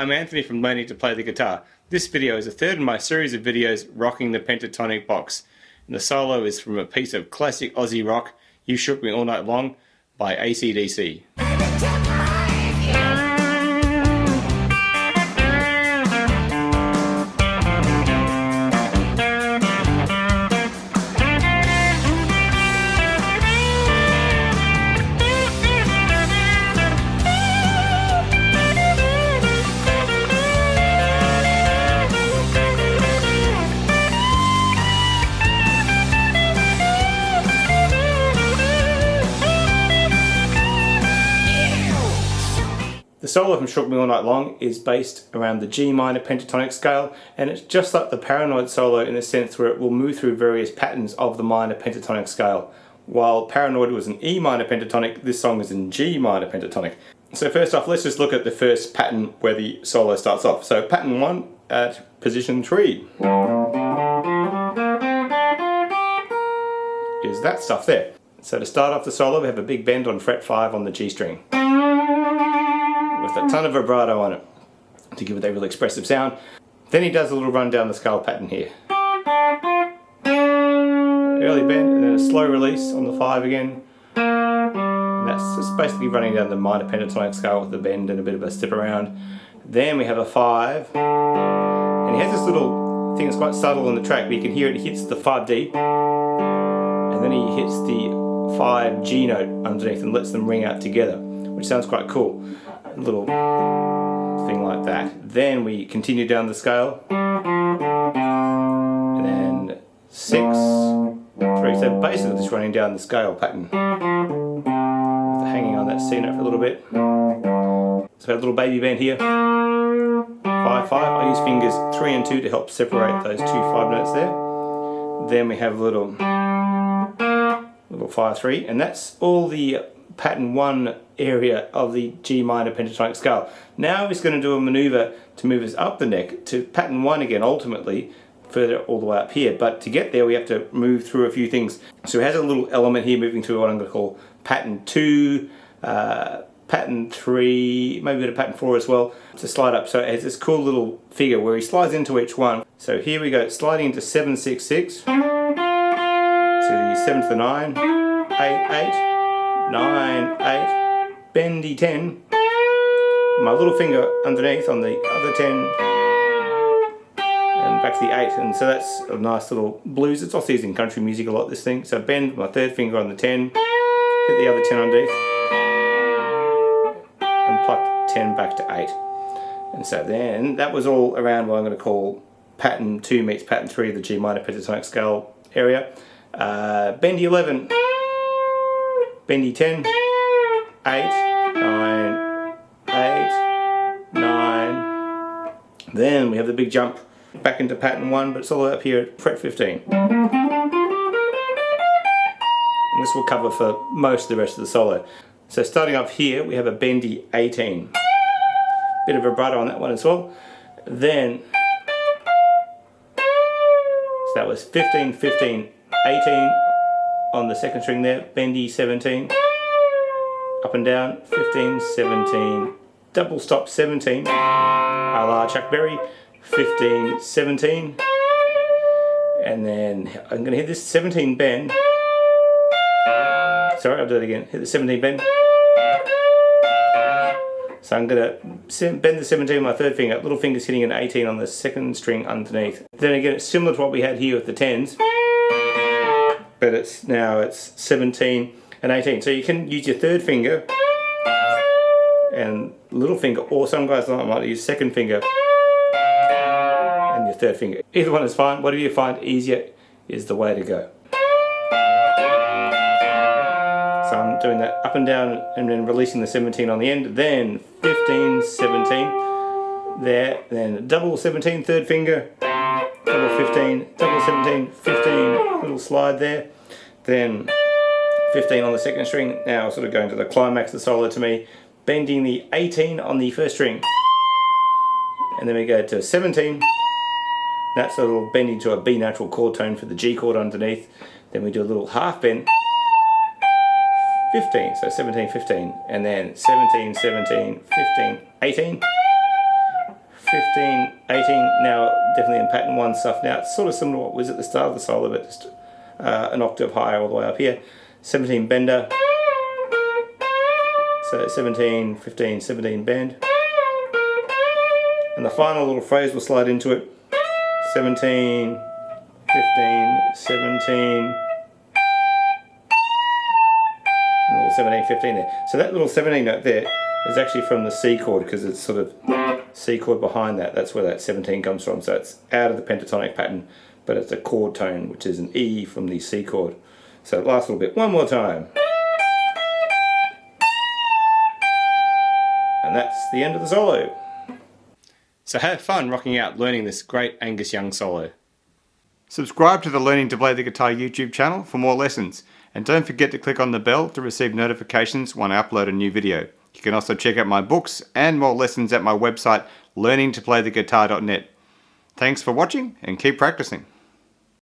I'm Anthony from Learning to Play the Guitar. This video is the third in my series of videos, Rocking the Pentatonic Box. And the solo is from a piece of classic Aussie rock, You Shook Me All Night Long, by AC/DC. The solo from Shook Me All Night Long is based around the G minor pentatonic scale, and it's just like the Paranoid solo in the sense where it will move through various patterns of the minor pentatonic scale. While Paranoid was an E minor pentatonic, this song is in G minor pentatonic. So first off, let's just look at the first pattern where the solo starts off. So pattern 1 at position 3 is that stuff there. So to start off the solo, we have a big bend on fret 5 on the G string, with a ton of vibrato on it to give it that really expressive sound. Then he does a little run down the scale pattern here. Early bend and then a slow release on the 5 again. And that's just basically running down the minor pentatonic scale with the bend and a bit of a step around. Then we have a 5, and he has this little thing that's quite subtle on the track, but you can hear it hits the 5D, and then he hits the 5G note underneath and lets them ring out together, which sounds quite cool. A little thing like that. Then we continue down the scale, and then 6, 3, so basically just running down the scale pattern, hanging on that C note for a little bit. So a little baby bend here, 5, 5. I use fingers 3 and 2 to help separate those two 5 notes there. Then we have a little 5, 3, and that's all the pattern 1 area of the G minor pentatonic scale. Now he's going to do a maneuver to move us up the neck to pattern 1 again, ultimately further all the way up here. But to get there we have to move through a few things. So he has a little element here moving through what I'm going to call pattern 2, pattern 3, maybe a bit of pattern 4 as well, to slide up. So it has this cool little figure where he slides into each one. So here we go, sliding into 7, 6, 6, to the 7 to the 9, 8, 8, 9, 8, bendy 10, my little finger underneath on the other 10, and back to the 8, and so that's a nice little blues. It's also used in country music a lot, this thing. So bend my third finger on the 10, hit the other 10 underneath, and pluck 10 back to 8. And so then that was all around what I'm going to call pattern 2 meets pattern 3 of the G minor pentatonic scale area. Bendy 11, bendy 10, 8, 9, 8, 9. Then we have the big jump back into pattern 1, but it's all up here at fret 15. And this will cover for most of the rest of the solo. So starting off here, we have a bendy 18. Bit of vibrato on that one as well. Then, so that was 15, 15, 18 on the second string there, bendy 17, up and down, 15, 17, double stop 17, a la Chuck Berry, 15, 17, and then I'm going to hit this 17 bend, sorry, I'll do it again, hit the 17 bend, so I'm going to bend the 17 with my third finger, little finger's hitting an 18 on the second string underneath. Then again, it's similar to what we had here with the 10s, but it's 17 and 18. So you can use your third finger and little finger, or some guys might use second finger and your third finger. Either one is fine. Whatever you find easier is the way to go. So I'm doing that up and down and then releasing the 17 on the end. Then 15, 17 there. Then double 17, third finger. Double 15, double 17, 15, little slide there. Then 15 on the second string. Now sort of going to the climax of the solo to me, bending the 18 on the first string. And then we go to 17. That's a little bending to a B natural chord tone for the G chord underneath. Then we do a little half bend. 15, so 17, 15, and then 17, 17, 15, 18. 15, 18, now definitely in pattern 1 stuff. Now it's sort of similar to what was at the start of the solo, but just an octave higher all the way up here. 17 bender. So 17, 15, 17 bend. And the final little phrase will slide into it. 17, 15, 17. And a little 17, 15 there. So that little 17 note there is actually from the C chord, because it's sort of C chord behind that. That's where that 17 comes from. So it's out of the pentatonic pattern, but it's a chord tone, which is an E from the C chord. So last little bit, one more time. And that's the end of the solo. So have fun rocking out learning this great Angus Young solo. Subscribe to the Learning to Play the Guitar YouTube channel for more lessons. And don't forget to click on the bell to receive notifications when I upload a new video. You can also check out my books and more lessons at my website, learningtoplaytheguitar.net. Thanks for watching and keep practicing.